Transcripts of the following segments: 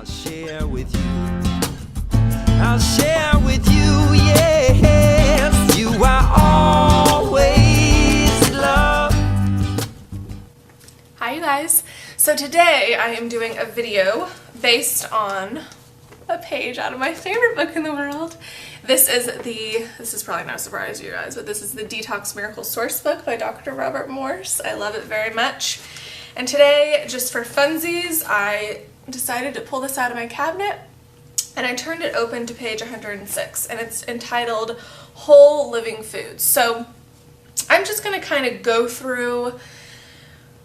I'll share with you. I'll share with you, yes. You are always love. Hi you guys. So today I am doing a video based on a page out of my favorite book in the world. This is probably not a surprise to you guys, but this is the Detox Miracle Source book by Dr. Robert Morse. I love it very much. And today, just for funsies, I decided to pull this out of my cabinet and I turned it open to page 106, and it's entitled Whole Living Foods. So I'm just going to kind of go through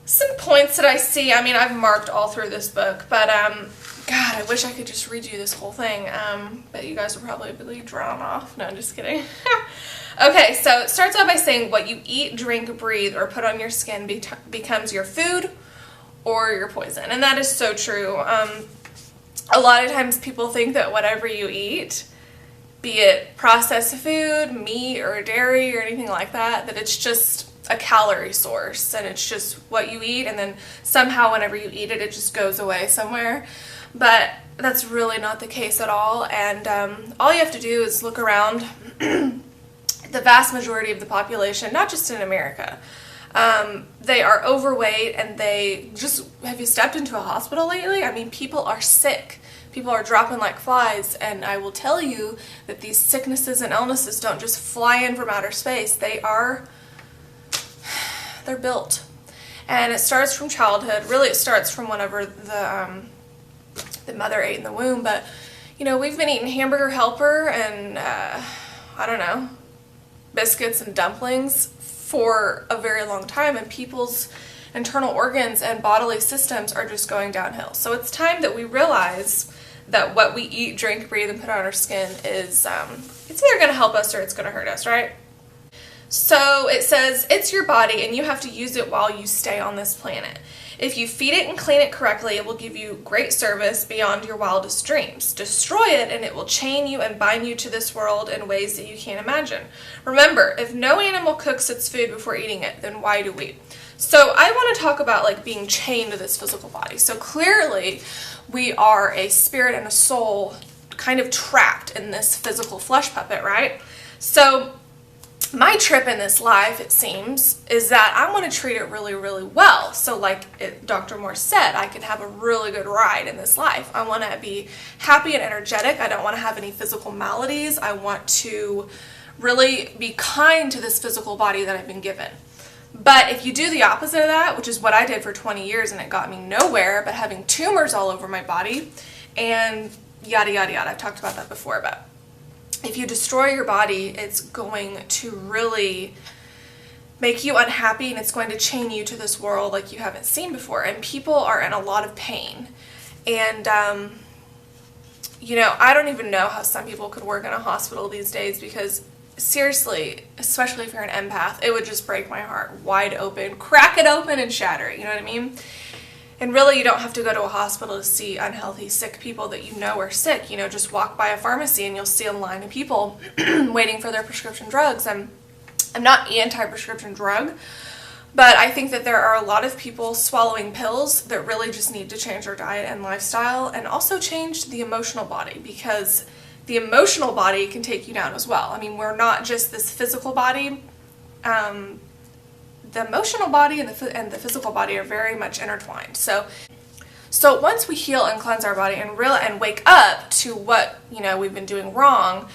some points that I see. I mean, I've marked all through this book, but God, I wish I could just read you this whole thing, but you guys will probably be drawn off. No, I'm just kidding. Okay, so it starts out by saying what you eat, drink, breathe, or put on your skin becomes your food or your poison. And that is so true. A lot of times people think that whatever you eat, be it processed food, meat, or dairy, or anything like that, that it's just a calorie source, and it's just what you eat, and then somehow whenever you eat it, it just goes away somewhere. But that's really not the case at all, and all you have to do is look around. The vast majority of the population, not just in America, they are overweight, and have you stepped into a hospital lately? I mean, people are sick. People are dropping like flies, and I will tell you that these sicknesses and illnesses don't just fly in from outer space. They're built. And it starts from childhood. Really, it starts from whenever the mother ate in the womb. But, you know, we've been eating Hamburger Helper and, I don't know, biscuits and dumplings for a very long time, and people's internal organs and bodily systems are just going downhill. So it's time that we realize that what we eat, drink, breathe, and put on our skin is, it's either going to help us or it's going to hurt us, right? So it says, it's your body and you have to use it while you stay on this planet. If you feed it and clean it correctly, it will give you great service beyond your wildest dreams. Destroy it and it will chain you and bind you to this world in ways that you can't imagine. Remember, if no animal cooks its food before eating it, then why do we? So I want to talk about like being chained to this physical body. So clearly we are a spirit and a soul kind of trapped in this physical flesh puppet, right? So my trip in this life, it seems, is that I want to treat it really, really well. So like Dr. Morse said, I can have a really good ride in this life. I want to be happy and energetic. I don't want to have any physical maladies. I want to really be kind to this physical body that I've been given. But if you do the opposite of that, which is what I did for 20 years and it got me nowhere, but having tumors all over my body and yada, yada, yada. I've talked about that before, but if you destroy your body, it's going to really make you unhappy, and it's going to chain you to this world like you haven't seen before. And people are in a lot of pain. And, you know, I don't even know how some people could work in a hospital these days, because seriously, especially if you're an empath, it would just break my heart wide open, crack it open and shatter it, you know what I mean? And really, you don't have to go to a hospital to see unhealthy, sick people that you know are sick. You know, just walk by a pharmacy and you'll see a line of people waiting for their prescription drugs. And I'm not anti-prescription drug, but I think that there are a lot of people swallowing pills that really just need to change their diet and lifestyle, and also change the emotional body, because the emotional body can take you down as well. I mean, we're not just this physical body. The emotional body and the physical body are very much intertwined. So once we heal and cleanse our body and wake up to what, you know, we've been doing wrong,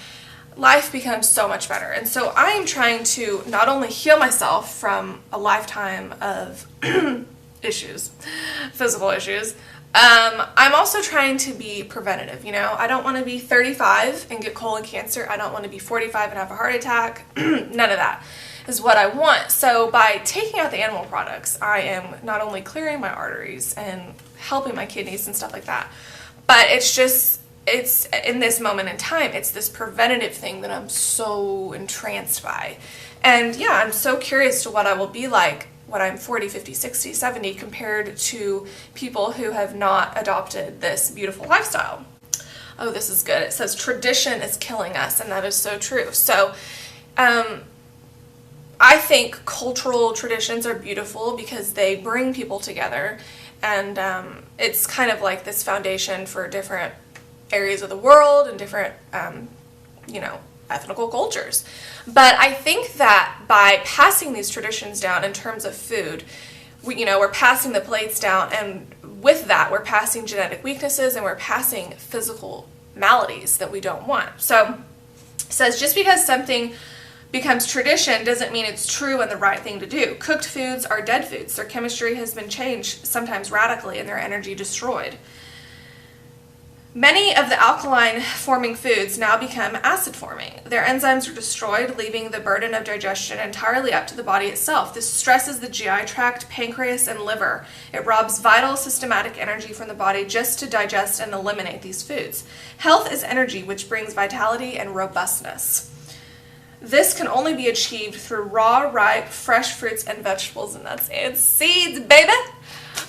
life becomes so much better. And so I am trying to not only heal myself from a lifetime of issues, physical issues, I'm also trying to be preventative, you know. I don't want to be 35 and get colon cancer. I don't want to be 45 and have a heart attack. None of that is what I want. So by taking out the animal products, I am not only clearing my arteries and helping my kidneys and stuff like that, but it's in this moment in time, it's this preventative thing that I'm so entranced by. And yeah, I'm so curious to what I will be like when I'm 40, 50, 60, 70 compared to people who have not adopted this beautiful lifestyle. Oh, this is good. It says tradition is killing us, and that is so true. So I think cultural traditions are beautiful because they bring people together and it's kind of like this foundation for different areas of the world and different, ethnical cultures. But I think that by passing these traditions down in terms of food, we're passing the plates down, and with that, we're passing genetic weaknesses and we're passing physical maladies that we don't want. So it says just because something becomes tradition doesn't mean it's true and the right thing to do. Cooked foods are dead foods. Their chemistry has been changed, sometimes radically, and their energy destroyed. Many of the alkaline-forming foods now become acid-forming. Their enzymes are destroyed, leaving the burden of digestion entirely up to the body itself. This stresses the GI tract, pancreas, and liver. It robs vital systematic energy from the body just to digest and eliminate these foods. Health is energy, which brings vitality and robustness. This can only be achieved through raw, ripe, fresh fruits and vegetables and nuts and seeds, baby!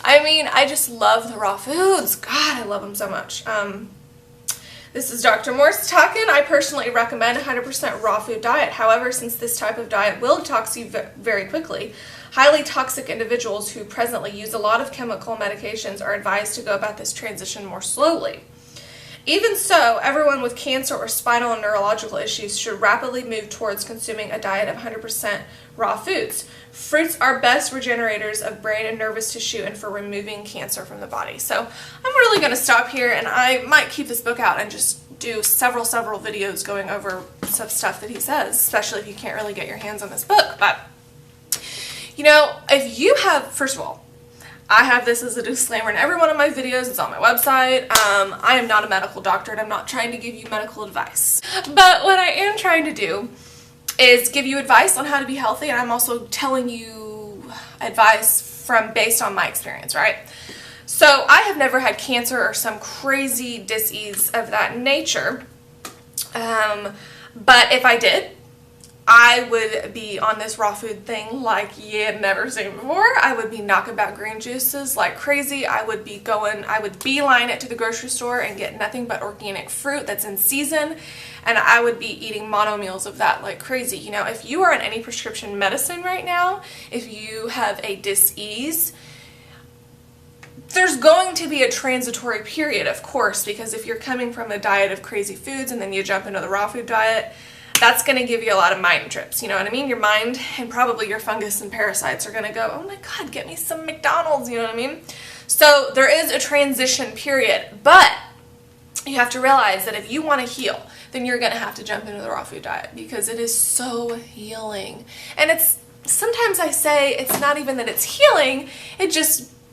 I mean, I just love the raw foods. God, I love them so much. This is Dr. Morse talking. I personally recommend 100% raw food diet. However, since this type of diet will detox you very quickly, highly toxic individuals who presently use a lot of chemical medications are advised to go about this transition more slowly. Even so, everyone with cancer or spinal and neurological issues should rapidly move towards consuming a diet of 100% raw foods. Fruits are best regenerators of brain and nervous tissue and for removing cancer from the body. So I'm really going to stop here, and I might keep this book out and just do several videos going over some stuff that he says, especially if you can't really get your hands on this book. But, if you have, first of all, I have this as a disclaimer in every one of my videos. It's on my website. I am not a medical doctor, and I'm not trying to give you medical advice. But what I am trying to do is give you advice on how to be healthy, and I'm also telling you advice based on my experience, right? So I have never had cancer or some crazy disease of that nature. But if I did, I would be on this raw food thing like you had never seen before. I would be knocking back green juices like crazy. I would beeline it to the grocery store and get nothing but organic fruit that's in season. And I would be eating mono meals of that like crazy. If you are on any prescription medicine right now, if you have a dis-ease, there's going to be a transitory period, of course, because if you're coming from a diet of crazy foods and then you jump into the raw food diet, that's going to give you a lot of mind trips, you know what I mean? Your mind and probably your fungus and parasites are going to go, oh my God, get me some McDonald's, you know what I mean? So there is a transition period, but you have to realize that if you want to heal, then you're going to have to jump into the raw food diet because it is so healing. And sometimes I say it's not even that it's healing,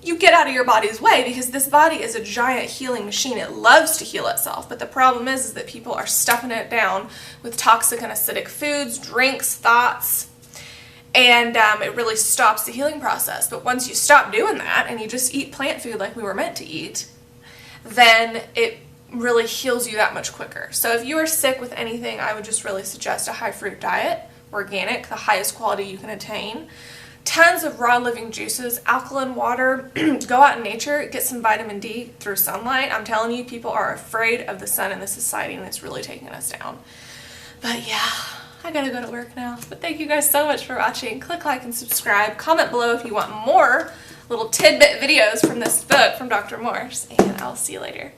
you get out of your body's way because this body is a giant healing machine. It loves to heal itself, but the problem is that people are stuffing it down with toxic and acidic foods, drinks, thoughts, and it really stops the healing process. But once you stop doing that and you just eat plant food like we were meant to eat, then it really heals you that much quicker. So if you are sick with anything, I would just really suggest a high fruit diet, organic, the highest quality you can attain. Tons of raw living juices, alkaline water, go out in nature, get some vitamin D through sunlight. I'm telling you, people are afraid of the sun in this society, and it's really taking us down. But yeah, I gotta go to work now. But thank you guys so much for watching. Click like and subscribe. Comment below if you want more little tidbit videos from this book from Dr. Morse, and I'll see you later.